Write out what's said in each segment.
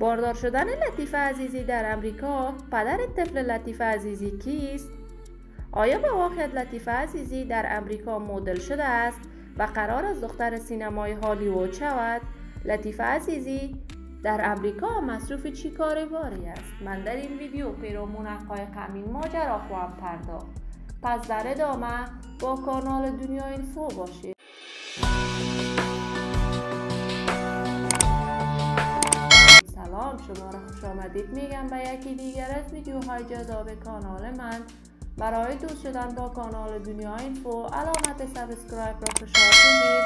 باردار شدن لطیفه عزیزی در امریکا. پدر طفل لطیفه عزیزی کیست؟ آیا به واقعیت لطیفه عزیزی در امریکا مدل شده است و قرار است دختر سینمای هالیوود شود؟ لطیفه عزیزی در امریکا مصروف چی کاروباری است؟ من در این ویدیو پیرامون حقایق همین ماجرا خواهم پرداخت. پس در ادامه با کانال دنیا اینفو باشید. سلام، شما را خوش آمدید میگم به یکی دیگر از ویدیوهای جذاب کانال من. برای دوست شدن با کانال دنیا اینفو علامت سابسکرایب را فشار کنید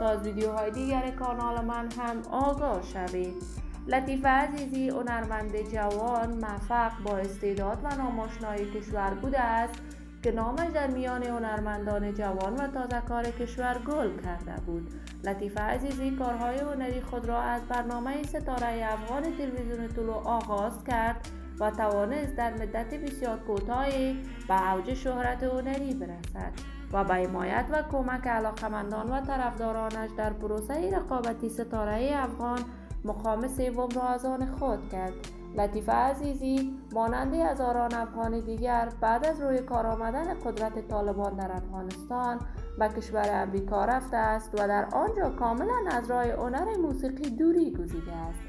تا از ویدیوهای دیگر کانال من هم آگاه شوید. لطیفه عزیزی هنرمند جوان موفق با استعداد و نامآشنای کشور بوده است که نامش در میان هنرمندان جوان و تازه‌کار کشور گل کرده بود. لطیفه عزیزی کارهای هنری خود را از برنامه ستاره افغان تلویزیون طلوع آغاز کرد و توانست در مدت بسیار کوتاهی به اوج شهرت هنری برسد و به حمایت و کمک علاقه‌مندان و طرفدارانش در پروسه رقابتی ستاره افغان مقام سوم را از آن خود کرد. لطیفه عزیزی مانند هزاران افغان دیگر بعد از روی کار آمدن قدرت طالبان در افغانستان به کشور امریکا رفته است و در آنجا کاملا از راه هنر موسیقی دوری گزیده است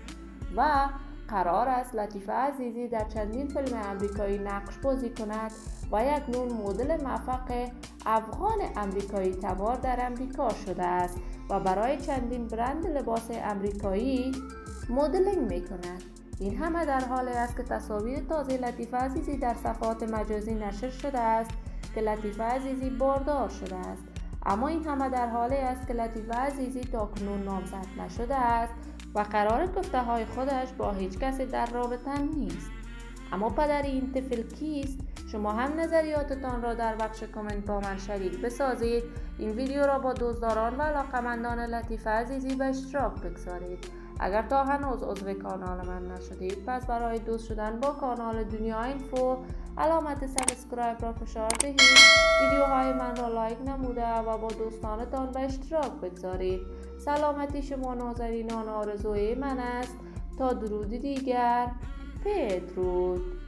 و قرار است لطیفه عزیزی در چندین فیلم امریکایی نقش بازی کند و اکنون مدل موفق افغان امریکایی تبار در امریکا شده است و برای چندین برند لباس امریکایی مدلینگ می کند. این همه در حالی است که تصاویر تازه لطیفه عزیزی در صفحات مجازی نشر شده است که لطیفه عزیزی باردار شده است. اما این همه در حالی است که لطیفه عزیزی تاکنون نامزد نشده است و قرار گفته های خودش با هیچ کسی در رابطه نیست. اما پدر این طفل کیست؟ شما هم نظریاتتان را در بخش کامنت با من شریک بسازید. این ویدیو را با دوستداران و علاقه‌مندان لطیفه عزیزی به اشتراک بگذارید. اگر تا هنوز عضو کانال من نشدید پس برای دوست شدن با کانال دنیا اینفو علامت سابسکرایب را فشار دهید، ویدیوهای من را لایک نموده و با دوستانتان به اشتراک بگذارید. سلامتی شما نازنینان آرزوی من است. تا درودی دیگر، بدرود.